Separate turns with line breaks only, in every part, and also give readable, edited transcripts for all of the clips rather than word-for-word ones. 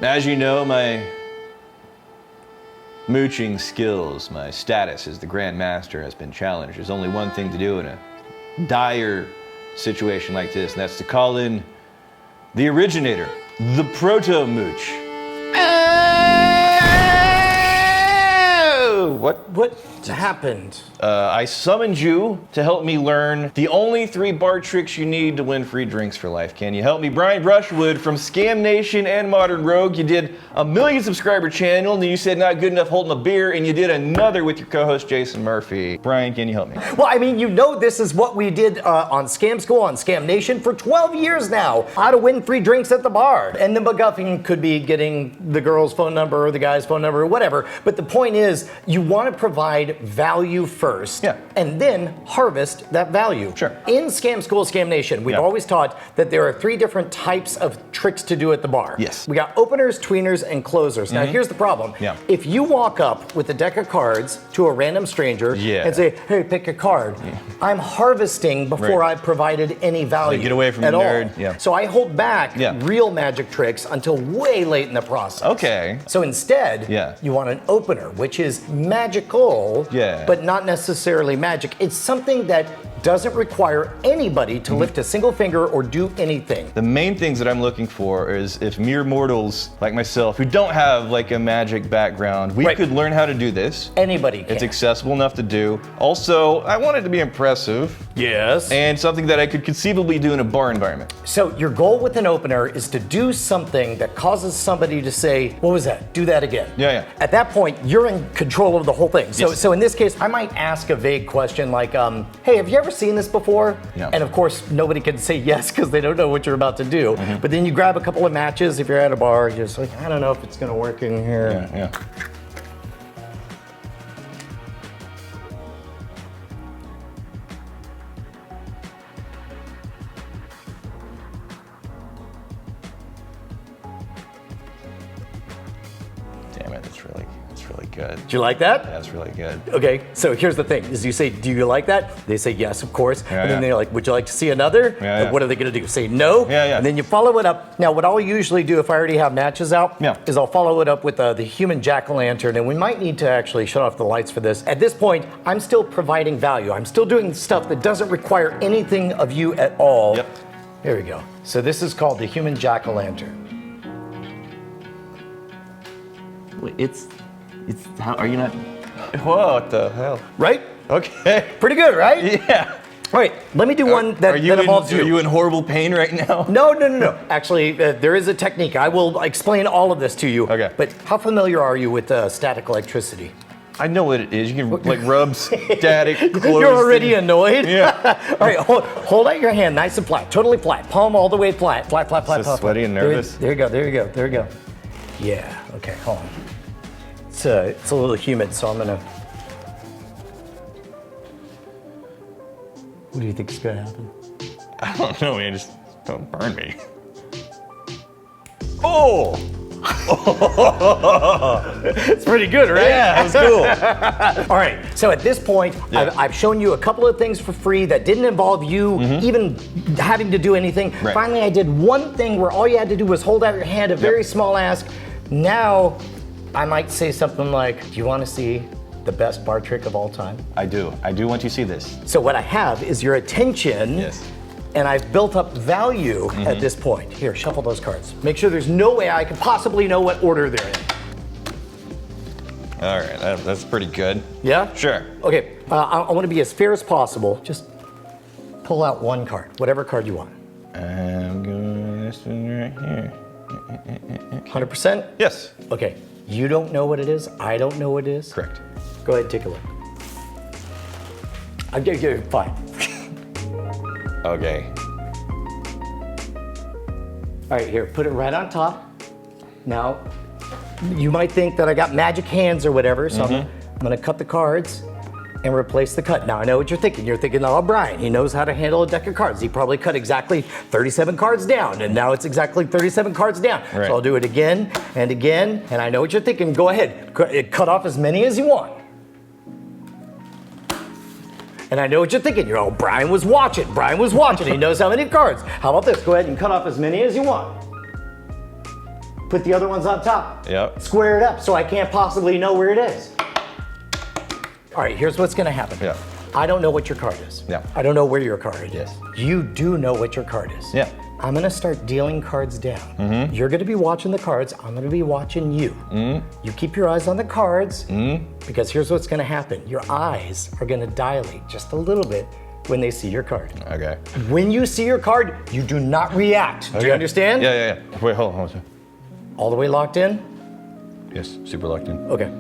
As you know, my mooching skills, my status as the Grand Master has been challenged. There's only one thing to do in a dire situation like this, and that's to call in the originator, the Proto-Mooch.
What happened?
I summoned you to help me learn the only 3 bar tricks you need to win free drinks for life. Can you help me? Brian Brushwood from Scam Nation and Modern Rogue. You did a 1 million subscriber channel, and then you said not good enough holding a beer, and you did another with your co-host Jason Murphy. Brian, can you help me?
Well, I mean, you know this is what we did on Scam School, on Scam Nation for 12 years now. How to win free drinks at the bar. And the MacGuffin could be getting the girl's phone number or the guy's phone number or whatever. But the point is, you want to provide value first, and then harvest that value.
Sure.
In Scam School, Scam Nation, we've always taught that there are 3 different types of tricks to do at the bar.
Yes.
We got openers, tweeners, and closers. Now, here's the problem. If you walk up with a deck of cards to a random stranger and say, hey, pick a card, I'm harvesting before I've provided any value.
Get away from
at
the
all.
nerd.
So I hold back real magic tricks until way late in the process.
Okay.
So instead, you want an opener, which is magical, but not necessarily magic. It's something that doesn't require anybody to lift a single finger or do anything.
The main things that I'm looking for is if mere mortals like myself who don't have like a magic background, we could learn how to do this.
Anybody can.
It's accessible enough to do. Also, I want it to be impressive.
Yes.
And something that I could conceivably do in a bar environment.
So your goal with an opener is to do something that causes somebody to say, what was that? Do that again. At that point, you're in control of the whole thing. So in this case, I might ask a vague question like, hey, have you ever seen this before? And of course, nobody can say yes because they don't know what you're about to do. But then you grab a couple of matches if you're at a bar, you're just like, I don't know if it's gonna work in here.
Damn it, that's really good.
Do you like that?
That's really good.
Okay, so here's the thing, is you say, do you like that? They say yes, of course. And then they're like, would you like to see another? And what are they gonna do? Say no? And then you follow it up. Now, what I'll usually do if I already have matches out is I'll follow it up with the human jack-o'-lantern, and we might need to actually shut off the lights for this. At this point, I'm still providing value. I'm still doing stuff that doesn't require anything of you at all. Here we go. So this is called the human jack-o'-lantern.
It's how are you not? What the hell?
Right?
Okay.
Pretty good, right?
Yeah.
All right, let me do one that involves you.
Are you in horrible pain right now?
No. Actually, there is a technique. I will explain all of this to you.
Okay.
But how familiar are you with static electricity?
I know what it is. You can like rub static close.
You're already annoyed?
Yeah.
All right, hold out your hand nice and flat, totally flat. Palm all the way flat. Flat.
So sweaty and nervous.
There you go. Yeah, okay, hold on. It's a little humid, so I'm gonna... What do you think is gonna happen?
I don't know, man. Just don't burn me. Oh!
It's pretty good, right?
Yeah, that was
cool. All right, so at this point, I've shown you a couple of things for free that didn't involve you even having to do anything. Finally, I did one thing where all you had to do was hold out your hand, a very small ask. Now, I might say something like, do you want to see the best bar trick of all time?
I do want you to see this.
So what I have is your attention, and I've built up value at this point. Here, shuffle those cards. Make sure there's no way I can possibly know what order they're in.
All right, that's pretty good.
Yeah?
Sure.
Okay, I want to be as fair as possible. Just pull out one card, whatever card you want.
I'm going this one right here.
100%?
Yes.
Okay, you don't know what it is, I don't know what it is.
Correct.
Go ahead and take a look. I'm getting fine.
Okay.
All right, here, put it right on top. Now, you might think that I got magic hands or whatever, so I'm gonna cut the cards and replace the cut. Now I know what you're thinking. You're thinking, oh, Brian, he knows how to handle a deck of cards. He probably cut exactly 37 cards down, and now it's exactly 37 cards down.
Right.
So I'll do it again and again, and I know what you're thinking. Go ahead, cut off as many as you want. And I know what you're thinking. You're, oh, Brian was watching. He knows how many cards. How about this? Go ahead and cut off as many as you want. put the other ones on top.
Yep.
Square it up so I can't possibly know where it is. All right, here's what's gonna happen.
Yeah.
I don't know what your card is.
Yeah.
I don't know where your card is.
Yes.
You do know what your card is.
Yeah.
I'm gonna start dealing cards down. You're gonna be watching the cards, I'm gonna be watching you. You keep your eyes on the cards, because here's what's gonna happen. Your eyes are gonna dilate just a little bit when they see your card.
Okay.
When you see your card, you do not react. Do you understand?
Yeah. Wait, hold on.
All the way locked in?
Yes, super locked in.
Okay.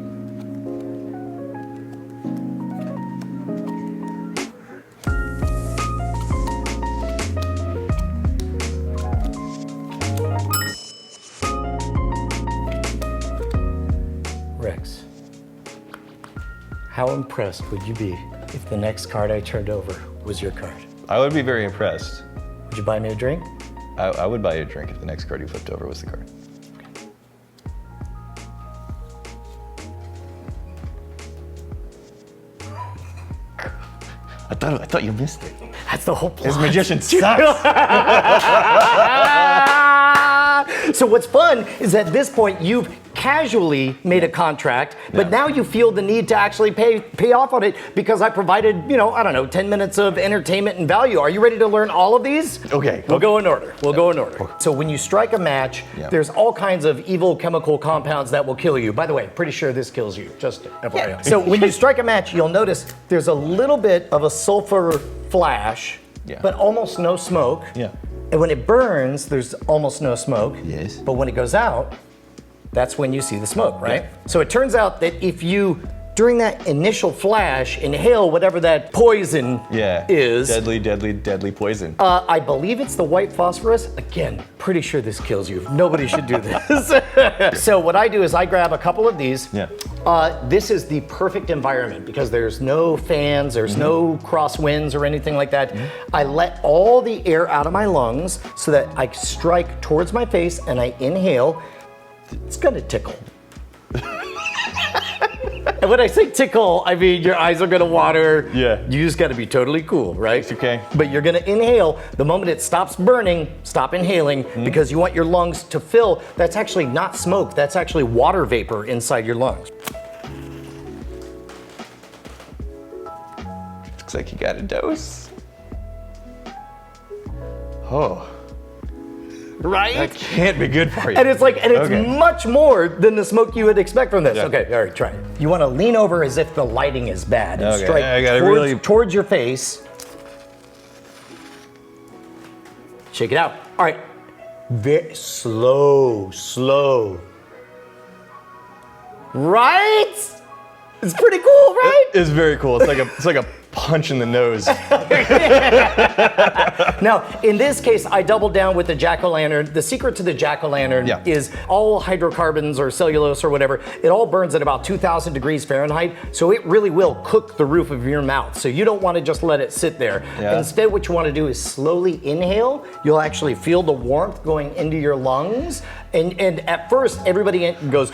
Rex, how impressed would you be if the next card I turned over was your card?
I would be very impressed.
Would you buy me a drink?
I would buy you a drink if the next card you flipped over was the card. I thought you missed it.
That's the whole plot.
His magician sucks.
So what's fun is at this point you've casually made a contract, but now you feel the need to actually pay off on it because I provided, I don't know, 10 minutes of entertainment and value. Are you ready to learn all of these?
Okay.
We'll go in order. So when you strike a match, there's all kinds of evil chemical compounds that will kill you. By the way, pretty sure this kills you, just FYI. So when you strike a match, you'll notice there's a little bit of a sulfur flash, but almost no smoke.
Yeah.
And when it burns, there's almost no smoke.
Yes.
But when it goes out, that's when you see the smoke, right?
Yeah.
So it turns out that if you, during that initial flash, inhale whatever that poison is.
Deadly poison.
I believe it's the white phosphorus. Again, pretty sure this kills you. Nobody should do this. So what I do is I grab a couple of these.
Yeah.
This is the perfect environment because there's no fans, there's no crosswinds or anything like that. I let all the air out of my lungs so that I strike towards my face and I inhale. It's gonna tickle. And when I say tickle, I mean your eyes are gonna water.
Yeah.
You just gotta be totally cool, right?
It's okay.
But you're gonna inhale. The moment it stops burning, stop inhaling because you want your lungs to fill. That's actually not smoke, that's actually water vapor inside your lungs.
Looks like you got a dose. Oh.
Right?
That can't be good for you.
And it's much more than the smoke you would expect from this.
Yeah.
Okay, all right, try it. You want to lean over as if the lighting is bad and strike towards your face. Shake it out. All right. Very slow. Right? It's pretty cool, right?
It's very cool. It's like a punch in the nose.
Now, in this case, I doubled down with the jack-o'-lantern. The secret to the jack-o'-lantern is all hydrocarbons or cellulose or whatever, it all burns at about 2,000 degrees Fahrenheit, so it really will cook the roof of your mouth. So you don't want to just let it sit there.
Yeah.
Instead, what you want to do is slowly inhale. You'll actually feel the warmth going into your lungs. And at first, everybody goes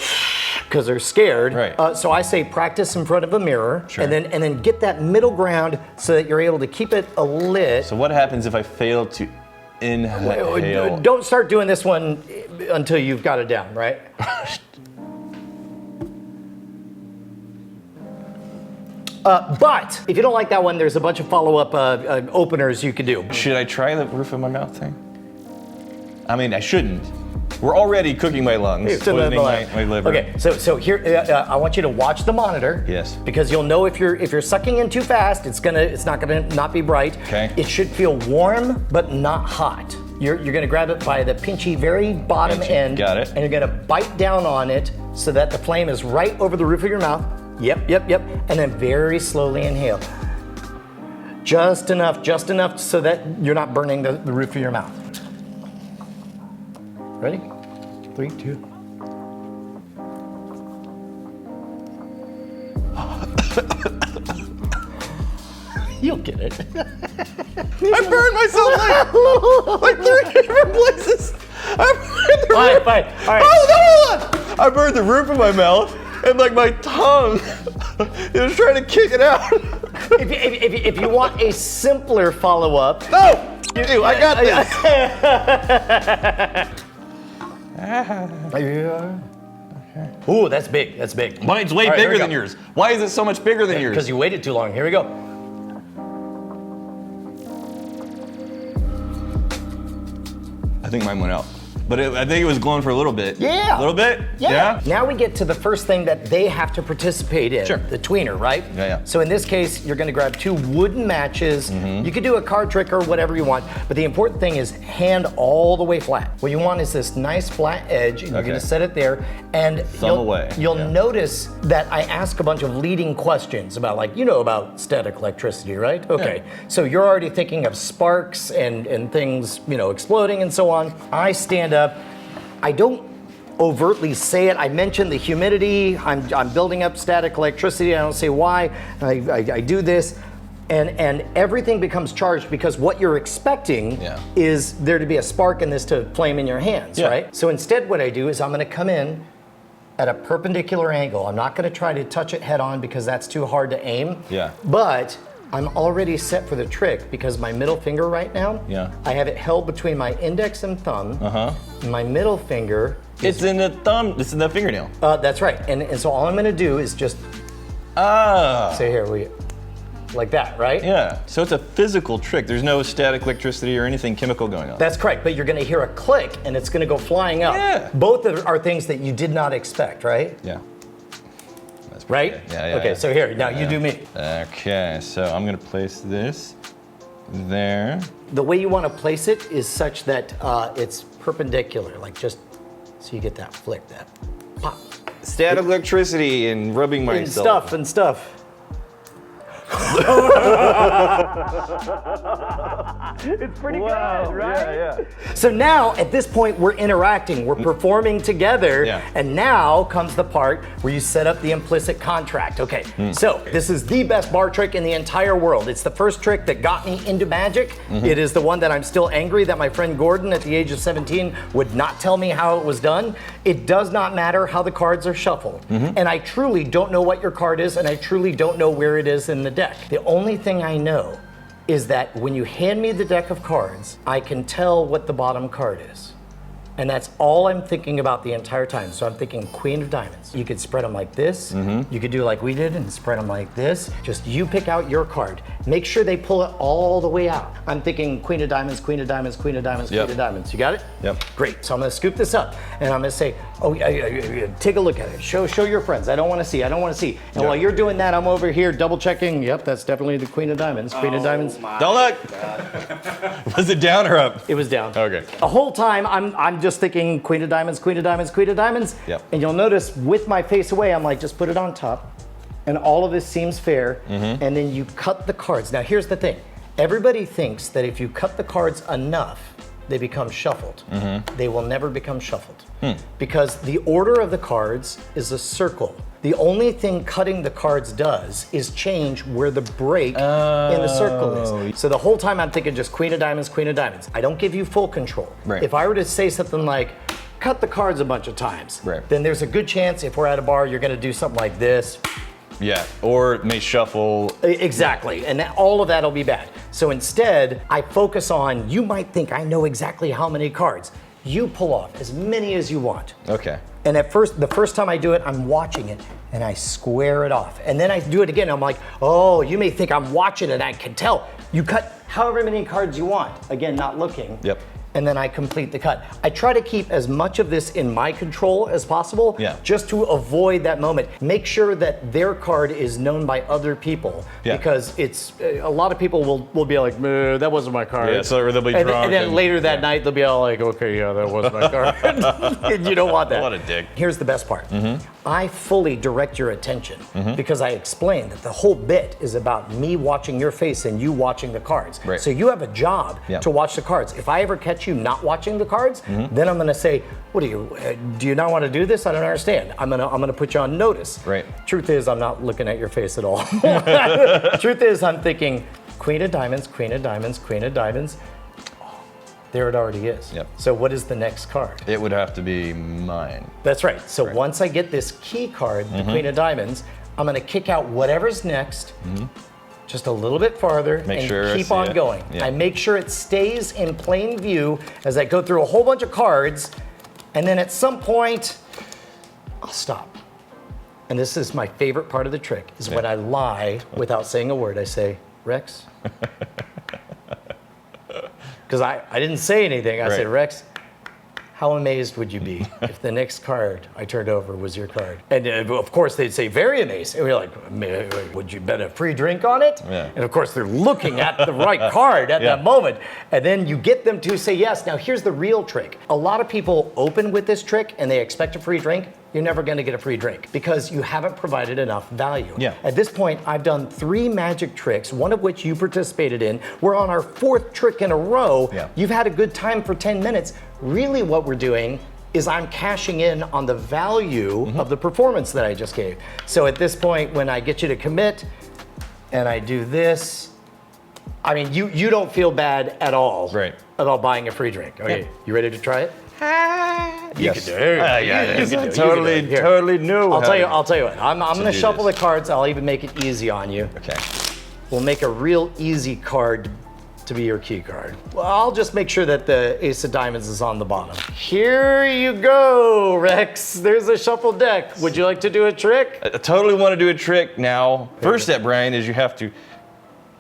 because they're scared.
Right.
So I say practice in front of a mirror,
Sure.
and then get that middle ground so that you're able to keep it lit.
So what happens if I fail to inhale?
Don't start doing this one until you've got it down, right? But if you don't like that one, there's a bunch of follow-up openers you could do.
Should I try the roof of my mouth thing? I mean, I shouldn't. We're already cooking my lungs, poisoning my liver.
Okay, so here I want you to watch the monitor.
Yes.
Because you'll know if you're sucking in too fast, it's not gonna not be bright.
Okay.
It should feel warm but not hot. You're gonna grab it by the pinchy very bottom end.
Got it.
And you're gonna bite down on it so that the flame is right over the roof of your mouth. Yep. And then very slowly inhale. Just enough so that you're not burning the roof of your mouth. Ready? 3, 2. You'll get it.
I burned myself like 3 different places. I burned the roof.
All right.
Oh, no! I burned the roof of my mouth and like my tongue. It was trying to kick it out.
If you want a simpler follow-up.
No! You do. I got this.
Yeah. Ooh, that's big. That's big.
Mine's way bigger than yours. Why is it so much bigger than yours?
Because you waited too long. Here we go.
I think mine went out. But I think it was glowing for a little bit.
Yeah.
A little bit?
Yeah. Now we get to the first thing that they have to participate in.
Sure.
The tweener, right?
Yeah.
So in this case, you're gonna grab 2 wooden matches. You could do a card trick or whatever you want, but the important thing is hand all the way flat. What you want is this nice flat edge, and you're gonna set it there, and you'll notice that I ask a bunch of leading questions about, like, about static electricity, right? Okay, so you're already thinking of sparks and things, exploding and so on. I stand up. I don't overtly say it. I mention the humidity. I'm building up static electricity. I don't say why. I do this. And everything becomes charged because what you're expecting is there to be a spark in this to flame in your hands, right? So instead what I do is I'm gonna come in at a perpendicular angle. I'm not gonna try to touch it head on because that's too hard to aim. But I'm already set for the trick because my middle finger right now, I have it held between my index and thumb. My middle finger
it's in the thumb, it's in the fingernail.
That's right. And so all I'm gonna do is just so here like that, right?
Yeah. So it's a physical trick. There's no static electricity or anything chemical going on.
That's correct, but you're gonna hear a click and it's gonna go flying up.
Yeah.
Both are things that you did not expect, right?
Yeah.
Right?
Yeah.
Okay, so here, now you do me.
Okay, so I'm gonna place this there.
The way you wanna place it is such that it's perpendicular, like just so you get that flick, that pop.
Static electricity and rubbing myself.
And stuff. It's pretty good, right?
Yeah.
So now, at this point, we're interacting, we're performing together, and now comes the part where you set up the implicit contract. Okay, so this is the best bar trick in the entire world. It's the first trick that got me into magic. It is the one that I'm still angry that my friend Gordon at the age of 17 would not tell me how it was done. It does not matter how the cards are shuffled. And I truly don't know what your card is, and I truly don't know where it is in the deck. The only thing I know is that when you hand me the deck of cards, I can tell what the bottom card is. And that's all I'm thinking about the entire time. So I'm thinking Queen of Diamonds. You could spread them like this. You could do like we did and spread them like this. Just you pick out your card. Make sure they pull it all the way out. I'm thinking Queen of Diamonds, Queen of Diamonds, Queen of Diamonds, Queen of Diamonds. You got it?
Yep.
Great. So I'm gonna scoop this up and I'm gonna say, oh, take a look at it. Show your friends. I don't wanna see. And while you're doing that, I'm over here double checking. Yep, that's definitely the Queen of Diamonds. Queen of Diamonds.
Don't look. Was it down or up?
It was down.
Okay.
The whole time I'm just thinking Queen of Diamonds, Queen of Diamonds, Queen of Diamonds. And you'll notice with my face away, I'm like, just put it on top. And all of this seems fair. And then you cut the cards. Now here's the thing. Everybody thinks that if you cut the cards enough, they become shuffled. They will never become shuffled. Because the order of the cards is a circle. The only thing cutting the cards does is change where the break in the circle is. So the whole time I'm thinking just Queen of Diamonds, Queen of Diamonds. I don't give you full control. If I were to say something like, cut the cards a bunch of times, then there's a good chance if we're at a bar, you're gonna do something like this.
Yeah, or it may shuffle.
Exactly, and all of that'll be bad. So instead, I focus on, you might think I know exactly how many cards. You pull off as many as you want.
Okay.
And at first, the first time I do it, I'm watching it and I square it off. And then I do it again, I'm like, oh, you may think I'm watching it, I can tell. You cut however many cards you want. Again, not looking.
Yep.
And then I complete the cut. I try to keep as much of this in my control as possible, just to avoid that moment. Make sure that their card is known by other people, because it's a lot of people will be like, that wasn't my card.
Yeah, so they'll be drunk.
And then later that night they'll be all like, okay, yeah, that was my card. And you don't want that.
What a dick.
Here's the best part. I fully direct your attention because I explained that the whole bit is about me watching your face and you watching the cards. So you have a job to watch the cards. If I ever catch you not watching the cards, then I'm gonna say, what do you not want to do this? I don't understand. I'm gonna put you on notice. Truth is, I'm not looking at your face at all. Truth is, I'm thinking, Queen of Diamonds, Queen of Diamonds, Queen of Diamonds. There it already is. So what is the next card?
It would have to be mine.
That's right. So once I get this key card, the Queen of Diamonds, I'm gonna kick out whatever's next, just a little bit farther, and keep on going. I make sure it stays in plain view as I go through a whole bunch of cards, And then at some point, I'll stop. And this is my favorite part of the trick, is when I lie without saying a word. I say, Rex. Because I didn't say anything. I said, Rex, how amazed would you be if the next card I turned over was your card? And of course they'd say, very amazed. And we're like, would you bet a free drink on it?
Yeah.
And of course they're looking at the right card at that moment. And then you get them to say yes. Now here's the real trick. A lot of people open with this trick and they expect a free drink. You're never gonna get a free drink because you haven't provided enough value.
Yeah.
At this point, I've done 3 magic tricks, one of which you participated in. We're on our 4th trick in a row.
Yeah.
You've had a good time for 10 minutes. Really what we're doing is I'm cashing in on the value of the performance that I just gave. So at this point, when I get you to commit and I do this, I mean, you don't feel bad at all about buying a free drink. Okay, you ready to try it? You can do it.
Totally new.
I'll tell you what. I'm gonna shuffle the cards. I'll even make it easy on you.
Okay.
We'll make a real easy card to be your key card. Well, I'll just make sure that the ace of diamonds is on the bottom. Here you go, Rex. There's a shuffled deck. Would you like to do a trick?
I totally want to do a trick now. First step, Brian, is you have to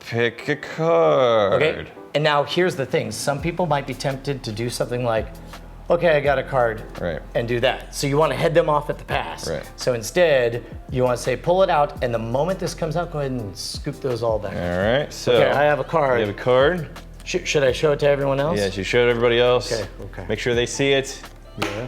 pick a card.
Okay. And now here's the thing. Some people might be tempted to do something like, okay, I got a card, and do that. So you want to head them off at the pass. So instead, you want to say, pull it out, and the moment this comes out, go ahead and scoop those all back.
All right, so.
Okay, I have a card.
You have a card.
Should I show it to everyone else?
Yes, you show it to everybody else.
Okay.
Make sure they see it.
Yeah.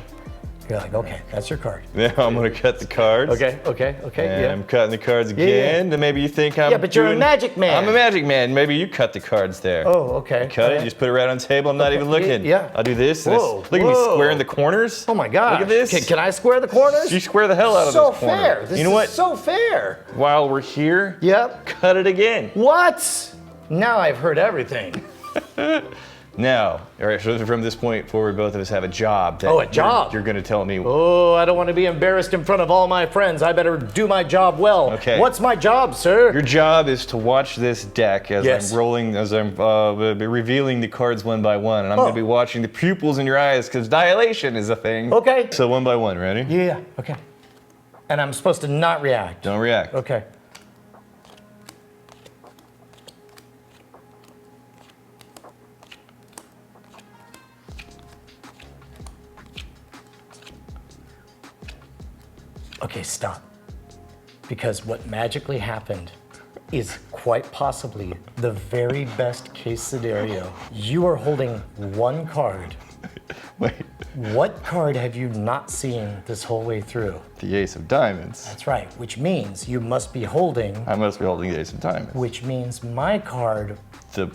You're like, okay, that's your card.
Now I'm gonna cut the cards.
Okay.
And I'm cutting the cards again. Then maybe you think I'm
but you're a magic man.
I'm a magic man. Maybe you cut the cards there.
Oh, okay.
Cut it, just put it right on the table. I'm not even looking.
Yeah.
I'll do this.
Whoa,
Look at me squaring the corners.
Oh my God.
Look at this.
Can I square the corners?
You square the hell out of this corner.
So fair. This
you know what?
is so fair.
While we're here, cut it again.
What? Now I've heard everything.
Now, all right, so from this point forward, both of us have a job.
A job?
You're gonna tell me.
Oh, I don't want to be embarrassed in front of all my friends. I better do my job well.
Okay.
What's my job, sir?
Your job is to watch this deck as I'm rolling, as I'm revealing the cards one by one. And I'm gonna be watching the pupils in your eyes because dilation is a thing.
Okay.
So one by one, ready?
Yeah, okay. And I'm supposed to not react.
Don't react.
Okay. Okay, stop. Because what magically happened is quite possibly the very best case scenario. You are holding one card.
Wait.
What card have you not seen this whole way through?
The ace of diamonds.
That's right, which means you must be holding...
I must be holding the ace of diamonds.
Which means my card...
The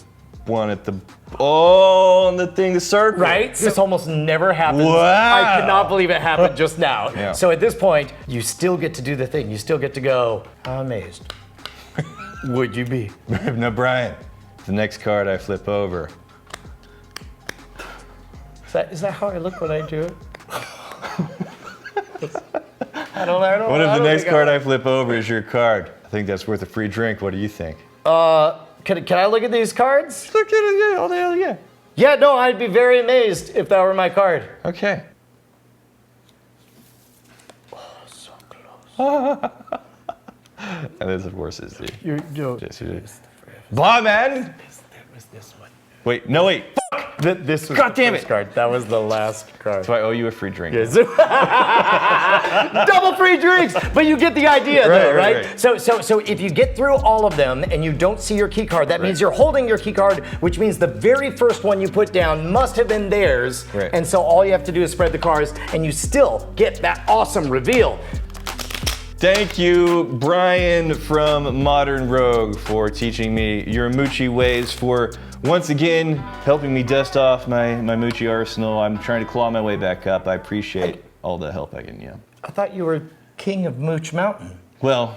one at the... Oh, on the thing, the circle.
Right? This almost never happens.
Wow.
I cannot believe it happened just now.
Yeah.
So at this point, you still get to do the thing. You still get to go, I'm amazed. Would you be?
No, Brian. The next card I flip over.
Is that how I look when I do it? I don't know.
What if the next card I flip over is your card? I think that's worth a free drink. What do you think?
Can I look at these cards?
Look at it, all the hell, yeah.
Yeah, no, I'd be very amazed if that were my card.
Okay.
Oh, so close.
And this, of course, is the...
You're
Blah, man!
That was this one.
Wait, no, wait.
This was
God
the
damn
first
it.
card. That was the last card.
So I owe you a free drink.
Yes. Double free drinks, but you get the idea, though, right? So if you get through all of them and you don't see your key card, that means you're holding your key card, which means the very first one you put down must have been theirs. And so all you have to do is spread the cards, and you still get that awesome reveal.
Thank you, Brian from Modern Rogue, for teaching me your Moochie ways, for once again helping me dust off my Moochie arsenal. I'm trying to claw my way back up. I appreciate all the help I can,
I thought you were king of Mooch Mountain.
Well,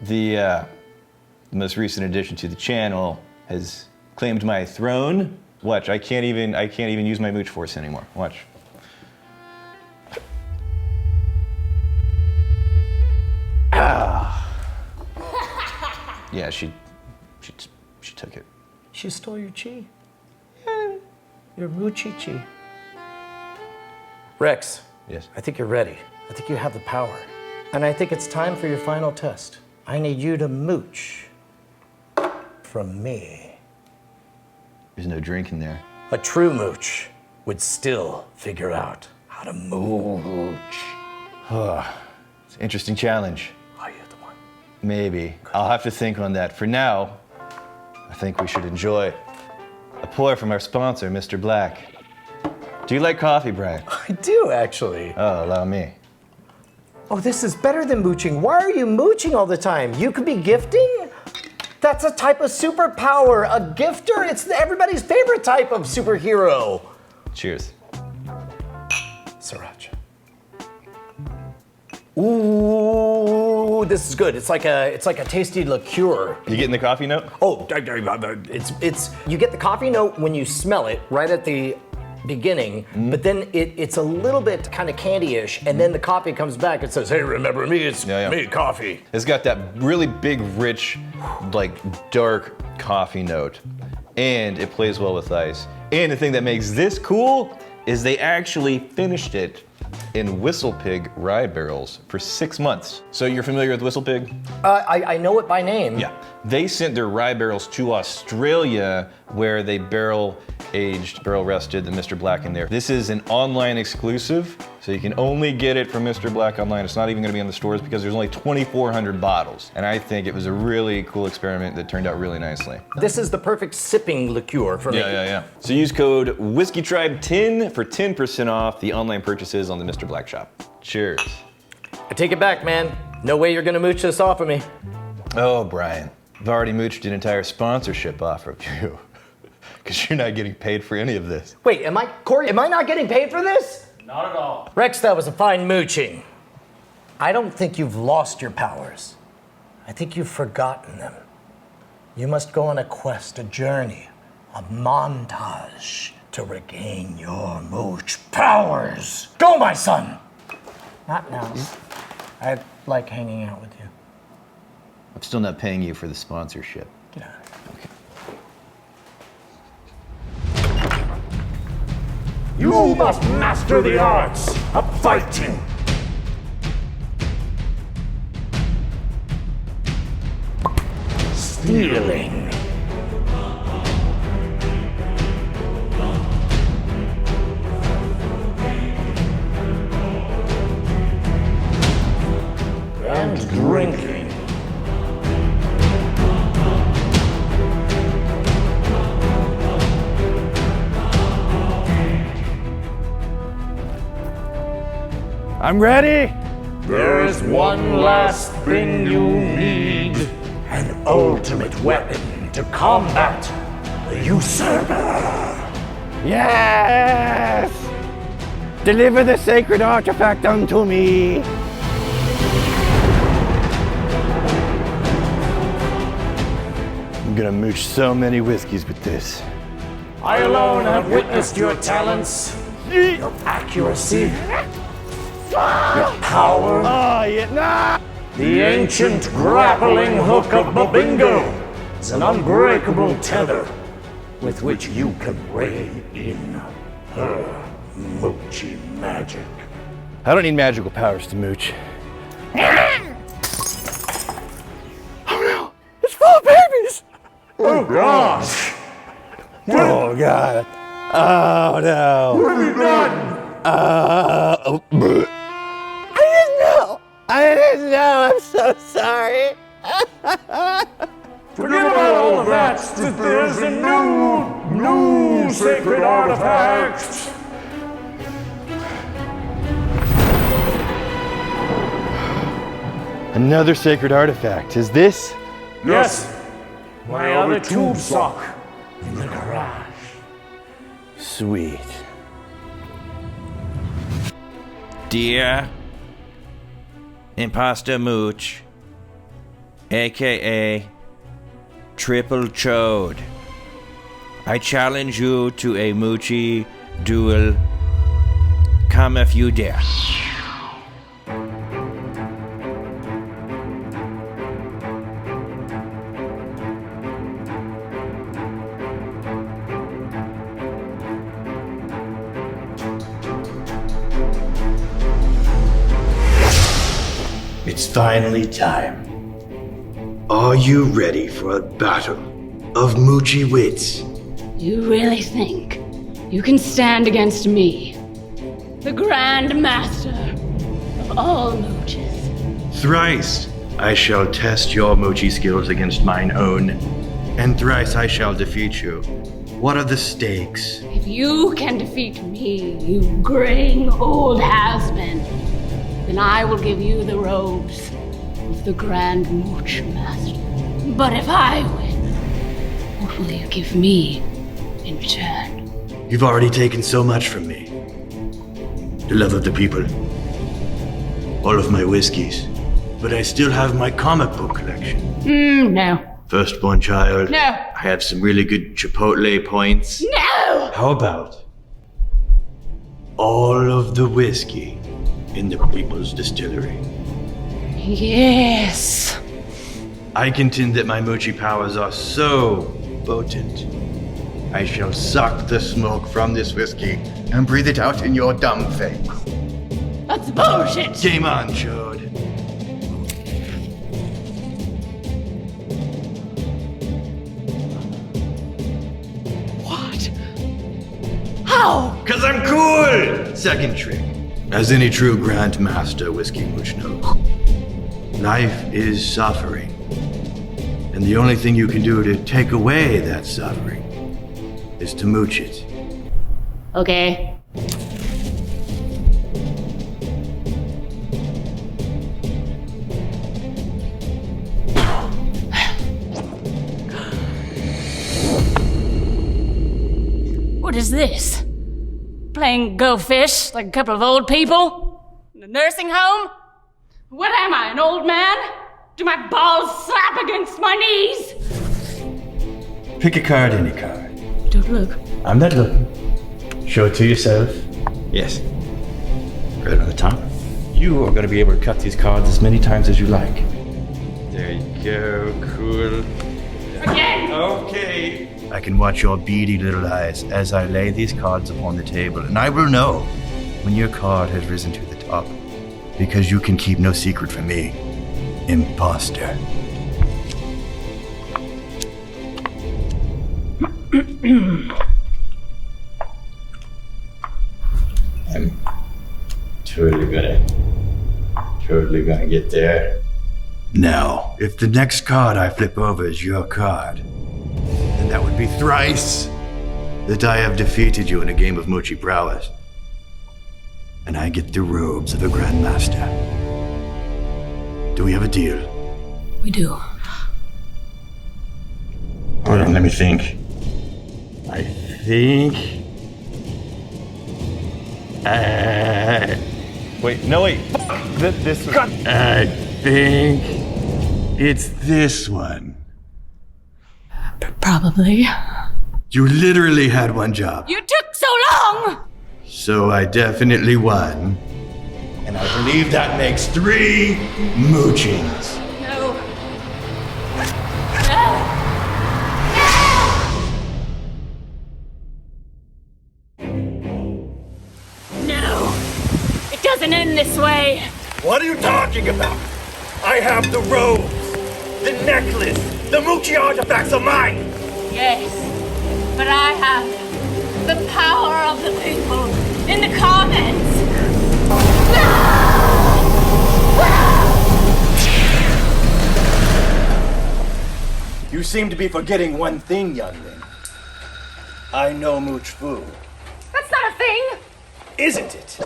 the most recent addition to the channel has claimed my throne. Watch, I can't even use my Mooch Force anymore. Watch. Yeah, she took it.
She stole your chi. Your Moochie chi. Rex.
Yes.
I think you're ready. I think you have the power. And I think it's time for your final test. I need you to mooch from me.
There's no drink in there.
A true mooch would still figure out how to mooch.
It's an interesting challenge.
Are you the one?
Maybe. I'll have to think on that. For now, I think we should enjoy a pour from our sponsor, Mr. Black. Do you like coffee, Brian?
I do, actually.
Oh, allow me.
Oh, this is better than mooching. Why are you mooching all the time? You could be gifting? That's a type of superpower. A gifter? It's everybody's favorite type of superhero.
Cheers.
Sriracha. Ooh, this is good. It's like a tasty liqueur.
You getting the coffee note?
Oh, it's you get the coffee note when you smell it right at the beginning, but then it's a little bit kind of candy-ish, and then the coffee comes back and says, "Hey, remember me? It's me, coffee."
It's got that really big, rich, like dark coffee note, and it plays well with ice. And the thing that makes this cool is they actually finished it in Whistle Pig rye barrels for 6 months. So you're familiar with Whistle Pig?
I know it by name.
Yeah. They sent their rye barrels to Australia where they barrel rested the Mr. Black in there. This is an online exclusive, so you can only get it from Mr. Black online. It's not even gonna be in the stores because there's only 2,400 bottles. And I think it was a really cool experiment that turned out really nicely.
This is the perfect sipping liqueur for me.
Yeah. So use code WhiskeyTribe10 for 10% off the online purchases on the Mr. Black shop. Cheers.
I take it back, man. No way you're gonna mooch this off of me.
Oh, Brian, I've already mooched an entire sponsorship off of you. Because you're not getting paid for any of this.
Wait, Corey, am I not getting paid for this?
Not at all.
Rex, that was a fine mooching. I don't think you've lost your powers. I think you've forgotten them. You must go on a quest, a journey, a montage to regain your mooch powers. Go, my son! Not now. I like hanging out with you.
I'm still not paying you for the sponsorship.
Get out of here.
Okay.
You must master the arts of fighting. Stealing. And drinking.
I'm ready.
There is one last thing you need. An ultimate weapon to combat the usurper.
Yes! Deliver the sacred artifact unto me. I'm gonna mooch so many whiskeys with this.
I alone have witnessed your talents, your accuracy, your power.
Oh, yeah, nah!
The ancient grappling hook of Babingo is an unbreakable tether with which you can rein in her moochie magic.
I don't need magical powers to mooch. Oh no! It's full of babies!
Oh gosh!
Oh god! Oh no!
What have you done?
I didn't know! I'm so sorry!
Forget about all of that. There's a new sacred artifact.
Another sacred artifact. Is this?
Yes, my other tube sock in the garage.
Sweet.
Dear Imposter Mooch, aka Triple Chode, I challenge you to a Moochie duel. Come if you dare.
It's finally time. Are you ready for a battle of Moochie wits?
You really think you can stand against me, the Grand Master of all Mooches?
Thrice I shall test your Moochie skills against mine own, and thrice I shall defeat you. What are the stakes?
If you can defeat me, you graying old has-been, then I will give you the robes of the Grand Mooch Master. But if I win, what will you give me in return?
You've already taken so much from me. The love of the people. All of my whiskeys. But I still have my comic book collection.
No.
Firstborn child.
No.
I have some really good Chipotle points.
No!
How about all of the whiskey in the People's Distillery?
Yes.
I contend that my Moochie powers are so potent. I shall suck the smoke from this whiskey and breathe it out in your dumb face.
That's bullshit!
Game on, Chode.
What? How?
'Cause I'm cool! Second trick. As any true Grandmaster Whiskey Mooch knows, life is suffering. And the only thing you can do to take away that suffering is to mooch it.
Okay. What is this? Playing Go Fish like a couple of old people? In a nursing home? What am I, an old man? Do my balls slap against my knees?
Pick a card, any card.
Don't look.
I'm not looking. Show it to yourself. Yes. Right on the top. You are going to be able to cut these cards as many times as you like. There you go. Cool.
Again!
Okay. I can watch your beady little eyes as I lay these cards upon the table, and I will know when your card has risen to the top, because you can keep no secret from me, imposter. I'm totally gonna get there. Now, if the next card I flip over is your card, then that would be thrice that I have defeated you in a game of Moochie prowess. And I get the robes of a Grandmaster. Do we have a deal?
We do.
Hold on, let me think. I think...
Wait, no wait. This one.
I think it's this one.
Probably.
You literally had one job.
You took so long!
So I definitely won. And I believe that makes 3 moochings.
No. No. It doesn't end this way.
What are you talking about? I have the robes, the necklace, the Moochie artifacts are mine!
Yes. But I have the power of the people in the comments.
You seem to be forgetting one thing, youngling. I know Mooch Fu.
That's not a thing.
Isn't it?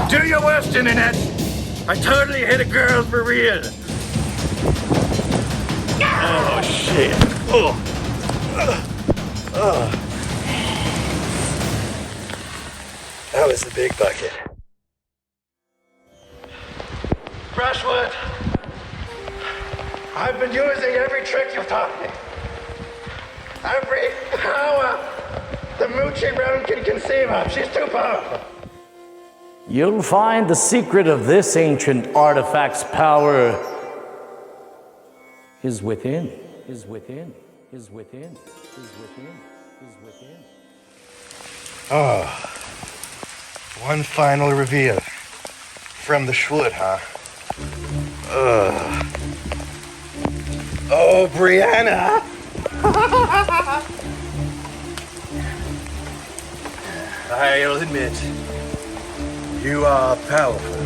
Do your worst, Internet! I totally hit a girl for real! Oh, shit. That was the big bucket. Brushwood, I've been using every trick you've taught me. Every power the Moochie realm can conceive of. She's too powerful.
You'll find the secret of this ancient artifact's power is within, is within, is within, is within, is within.
Oh, one final reveal from the Schwood, huh? Oh, Brianna! I'll admit, you are powerful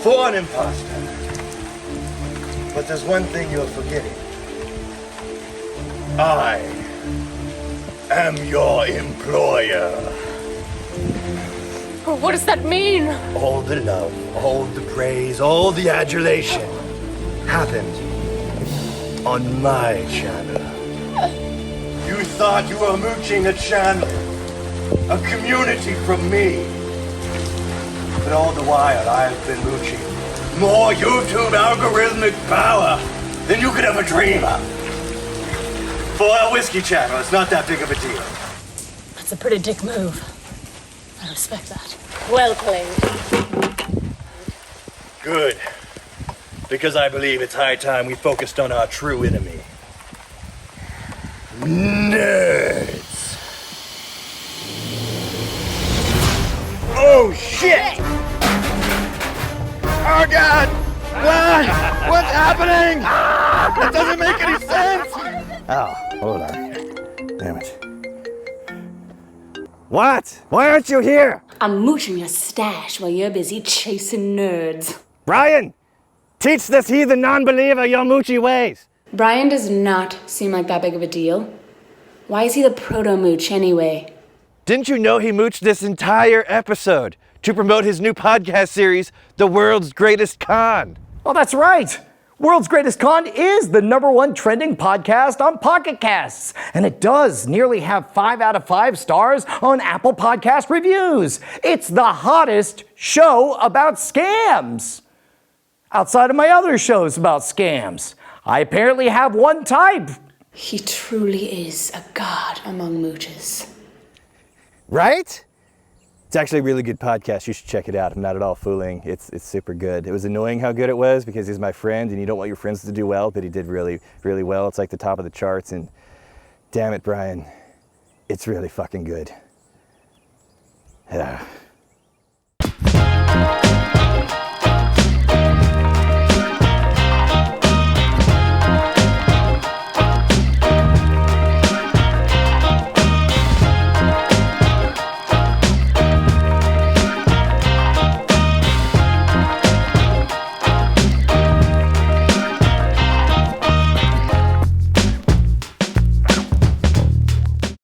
for an imposter. But there's one thing you're forgetting. I am your employer.
What does that mean?
All the love, all the praise, all the adulation happens on my channel. You thought you were mooching a channel, a community from me. But all the while, I've been mooching more YouTube algorithmic power than you could ever dream of. For a whiskey channel, it's not that big of a deal.
That's a pretty dick move. I respect that. Well played.
Good. Because I believe it's high time we focused on our true enemy. Nerds. Oh, shit! Oh, God! What? What's happening? It doesn't make any sense!
Oh, hold on. Damn it. What? Why aren't you here?
I'm mooching your stash while you're busy chasing nerds.
Brian! Teach this heathen non-believer your moochie ways.
Brian does not seem like that big of a deal. Why is he the proto-mooch anyway?
Didn't you know he mooched this entire episode to promote his new podcast series, The World's Greatest Con?
Oh, that's right. World's Greatest Con is the #1 trending podcast on Pocket Casts, and it does nearly have 5 out of 5 stars on Apple Podcast reviews. It's the hottest show about scams. Outside of my other shows about scams, I apparently have one type.
He truly is a god among mooches.
Right? It's actually a really good podcast. You should check it out. I'm not at all fooling. It's super good. It was annoying how good it was because he's my friend and you don't want your friends to do well, but he did really, really well. It's like the top of the charts and damn it, Brian, it's really fucking good. Yeah.